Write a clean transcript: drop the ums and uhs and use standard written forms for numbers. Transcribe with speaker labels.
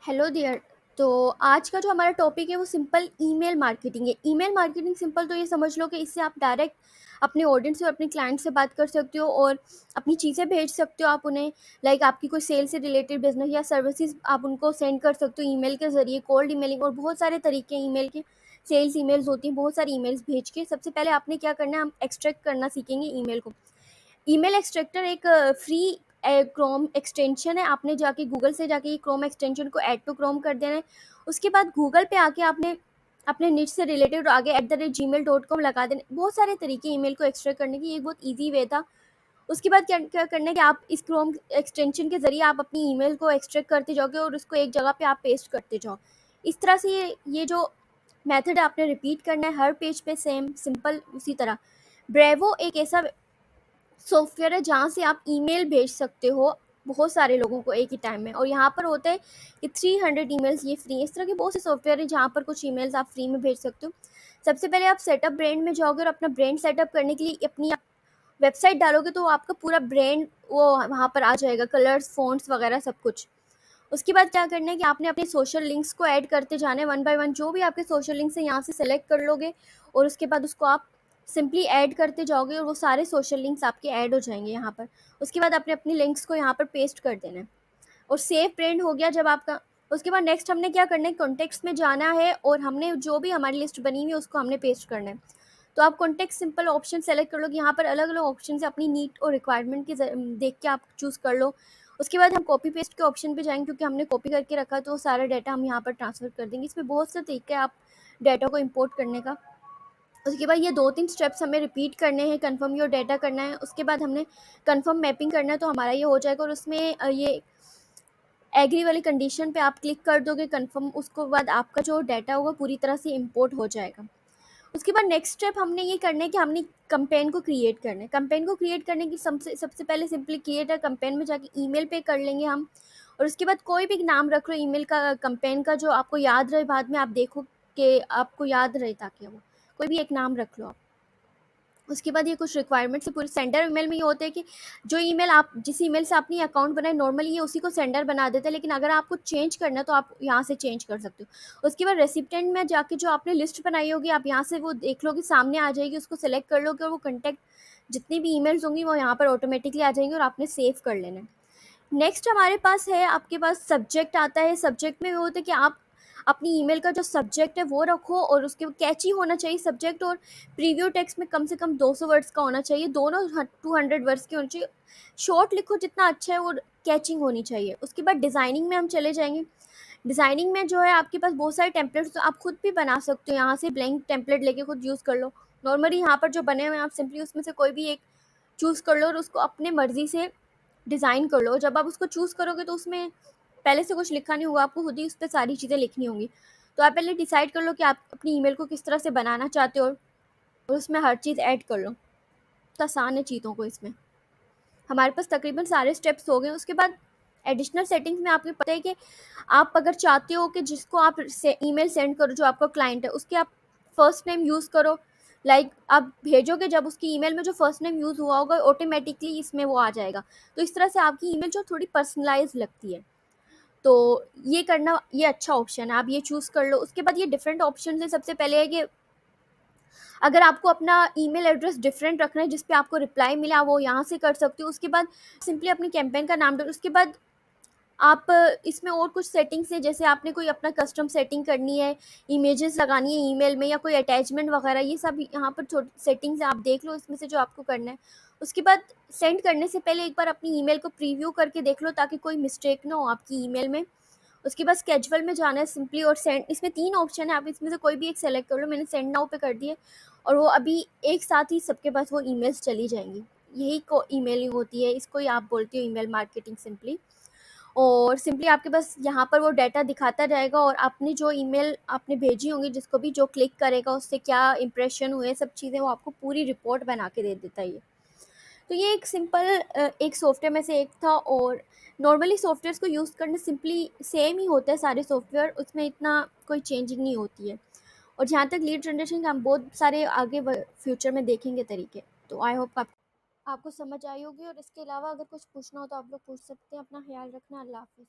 Speaker 1: Hello dear. तो आज का जो हमारा टॉपिक है वो सिंपल ईमेल मार्केटिंग है। ईमेल मार्केटिंग सिंपल तो ये समझ लो कि इससे आप डायरेक्ट अपने ऑडियंस और अपने क्लाइंट से बात कर सकते हो और अपनी चीज़ें भेज सकते हो आप उन्हें। लाइक आपकी कोई सेल से रिलेटेड बिजनेस या सर्विसेज आप उनको सेंड कर सकते हो ईमेल के ज़रिए, कोल्ड ईमेलिंग और बहुत सारे तरीके हैं ईमेल के। सेल्स ईमेल्स होती हैं, बहुत सारी ईमेल्स भेज के सबसे पहले आपने क्या करना है, हम एक्सट्रैक्ट करना सीखेंगे ईमेल को। ईमेल एक्सट्रैक्टर एक फ्री क्रोम एक्सटेंशन है। आपने जाके गूगल से जाके ये क्रोम एक्सटेंशन को ऐड टू क्रोम कर देना है। उसके बाद गूगल पे आके आपने अपने निच से रिलेटेड आगे @gmail.com लगा देना। बहुत सारे तरीके ईमेल को एक्सट्रैक्ट करने की, ये बहुत ईजी वे था। उसके बाद क्या क्या करना है कि आप इस क्रोम एक्सटेंशन के ज़रिए आप अपनी ईमेल को एक्सट्रैक्ट करते जाओगे और उसको एक जगह पे आप पेस्ट करते जाओ। इस तरह से ये जो मेथड है आपने रिपीट करना है हर पेज पे, सेम सिंपल उसी तरह। ब्रेवो एक ऐसा सॉफ्टवेयर है जहाँ से आप ईमेल भेज सकते हो बहुत सारे लोगों को एक ही टाइम में, और यहाँ पर होता है कि 300 ईमेल्स ये फ्री है। इस तरह के बहुत से सॉफ्टवेयर हैं जहाँ पर कुछ ईमेल्स आप फ्री में भेज सकते हो। सबसे पहले आप सेटअप ब्रांड में जाओगे और अपना ब्रांड सेटअप करने के लिए अपनी वेबसाइट डालोगे तो आपका पूरा ब्रांड वो वहाँ पर आ जाएगा, कलर्स, फ़ॉन्ट्स वगैरह सब कुछ। उसके बाद क्या करना है कि आपने अपने सोशल लिंक्स को ऐड करते जाना है वन बाय वन। जो भी आपके सोशल लिंक्स हैं यहाँ से सेलेक्ट कर लोगे और उसके बाद उसको आप सिंपली ऐड करते जाओगे और वो सारे सोशल लिंक्स आपके ऐड हो जाएंगे यहाँ पर। उसके बाद आपने अपनी लिंक्स को यहाँ पर पेस्ट कर देना है और सेव ब्रांड हो गया जब आपका। उसके बाद नेक्स्ट हमने क्या करना है, कॉन्टेक्ट्स में जाना है और हमने जो भी हमारी लिस्ट बनी हुई है उसको हमने पेस्ट करना है। तो आप कॉन्टेक्ट सिंपल ऑप्शन सेलेक्ट कर लो कि यहाँ पर अलग अलग ऑप्शन से अपनी नीड और रिक्वायरमेंट के देख के आप चूज़ कर लो। उसके बाद हम कॉपी पेस्ट के ऑप्शन पे जाएंगे क्योंकि हमने कॉपी करके रखा है, तो सारा डाटा हम यहाँ पर ट्रांसफ़र कर देंगे। इसमें बहुत से तरीके हैं आप डाटा को इंपोर्ट करने का। उसके बाद ये 2-3 स्टेप्स हमें रिपीट करने हैं, कन्फर्म योर डाटा करना है। उसके बाद हमने कन्फर्म मैपिंग करना है तो हमारा ये हो जाएगा और उसमें ये एग्री वाली कंडीशन पे आप क्लिक कर दोगे कन्फर्म, उसको बाद आपका जो डाटा होगा पूरी तरह से इंपोर्ट हो जाएगा। उसके बाद नेक्स्ट स्टेप हमने ये करना है कि हमने कैंपेन को क्रिएट करना है। कैंपेन को क्रिएट करने की सबसे सबसे पहले सिंपली क्रिएट अ कैंपेन में जाके ईमेल पे कर लेंगे हम। और उसके बाद कोई भी नाम रख लो ईमेल का, कैंपेन का, जो आपको याद रहे, बाद में आप देखो कि आपको याद रहे, ताकि वो कोई भी एक नाम रख लो आप। उसके बाद ये कुछ रिक्वायरमेंट्स है पूरे सेंडर ईमेल में। ये होता है कि जो ईमेल आप जिस ईमेल से आपने अकाउंट बनाया नॉर्मली ये उसी को सेंडर बना देता है, लेकिन अगर आपको चेंज करना है तो आप यहाँ से चेंज कर सकते हो। उसके बाद रेसिपिएंट में जाके जो आपने लिस्ट बनाई होगी आप यहाँ से वो देख लोगे, सामने आ जाएगी, उसको सेलेक्ट कर लोगे और वो कॉन्टैक्ट जितनी भी ईमेल्स होंगी वो यहाँ पर ऑटोमेटिकली आ जाएंगी और आपने सेव कर लेना है। नेक्स्ट हमारे पास है, आपके पास सब्जेक्ट आता है। सब्जेक्ट में वो होता है कि आप अपनी ईमेल का जो सब्जेक्ट है वो रखो और उसके कैची होना चाहिए सब्जेक्ट, और प्रीव्यू टेक्स्ट में कम से कम 200 वर्ड्स का होना चाहिए, दोनों 200 वर्ड्स के होने चाहिए। शॉर्ट लिखो जितना अच्छा है, और कैचिंग होनी चाहिए। उसके बाद डिज़ाइनिंग में हम चले जाएंगे। डिज़ाइनिंग में जो है आपके पास बहुत सारे टेम्पलेट्स तो आप खुद भी बना सकते हो, यहाँ से ब्लैंक टेम्पलेट लेके खुद यूज़ कर लो। नॉर्मली यहाँ पर जो बने हुए हैं आप सिंपली उसमें से कोई भी एक चूज़ कर लो और उसको अपने मर्ज़ी से डिज़ाइन कर लो। जब आप उसको चूज़ करोगे तो उसमें पहले से कुछ लिखा नहीं होगा, आपको खुद ही उस पे सारी चीज़ें लिखनी होंगी। तो आप पहले डिसाइड कर लो कि आप अपनी ईमेल को किस तरह से बनाना चाहते हो और उसमें हर चीज़ ऐड कर लो। तो आसान है चीज़ों को इसमें। हमारे पास तकरीबन सारे स्टेप्स हो गए। उसके बाद एडिशनल सेटिंग्स में आपको पता है कि आप अगर चाहते हो कि जिसको आप से ईमेल सेंड करो, जो आपका क्लाइंट है, उसके आप फर्स्ट नेम यूज़ करो। लाइक आप भेजोगे जब उसकी ईमेल में जो फर्स्ट नेम यूज़ हुआ होगा ऑटोमेटिकली इसमें वो आ जाएगा। तो इस तरह से आपकी ईमेल जो थोड़ी पर्सनलाइज लगती है। तो ये करना, ये अच्छा ऑप्शन है, आप ये चूज़ कर लो। उसके बाद ये डिफरेंट ऑप्शन है। सबसे पहले है कि अगर आपको अपना ईमेल एड्रेस डिफरेंट रखना है जिस पे आपको रिप्लाई मिला, वो यहाँ से कर सकते हो। उसके बाद सिंपली अपनी कैंपेन का नाम डालो। उसके बाद आप इसमें और कुछ सेटिंग्स हैं, जैसे आपने कोई अपना कस्टम सेटिंग करनी है, इमेजेस लगानी है ईमेल में या कोई अटैचमेंट वगैरह, ये सब यहाँ पर छोटी सेटिंग्स हैं, आप देख लो इसमें से जो आपको करना है। उसके बाद सेंड करने से पहले एक बार अपनी ईमेल को प्रीव्यू करके देख लो ताकि कोई मिस्टेक ना हो आपकी ईमेल में। उसके बाद स्केजुअल में जाना है सिंपली और सेंड। इसमें 3 ऑप्शन है, आप इसमें से कोई भी एक सेलेक्ट कर लो। मैंने सेंड नाउ पे कर दिए और वो अभी एक साथ ही सबके पास वो ईमेल्स चली जाएँगी। यही को ईमेलिंग होती है, इसको ही आप बोलते हो ईमेल मार्केटिंग सिंपली। और सिंपली आपके पास यहाँ पर वो डाटा दिखाता जाएगा और आपने जो ईमेल आपने भेजी होंगी, जिसको भी जो क्लिक करेगा उससे क्या इंप्रेशन हुए, सब चीज़ें वो आपको पूरी रिपोर्ट बना के दे देता है ये। तो ये एक सिंपल एक सॉफ्टवेयर में से एक था, और नॉर्मली सॉफ्टवेयर्स को यूज़ करना सिंपली सेम ही होता है सारे सॉफ्टवेयर, उसमें इतना कोई चेंजिंग नहीं होती है। और जहाँ तक लीड जनरेशन का, हम बहुत सारे आगे फ्यूचर में देखेंगे तरीके। तो आई होप आपको समझ आई होगी, और इसके अलावा अगर कुछ पूछना हो तो आप लोग पूछ सकते हैं। अपना ख्याल रखना। अल्लाह हाफिज़।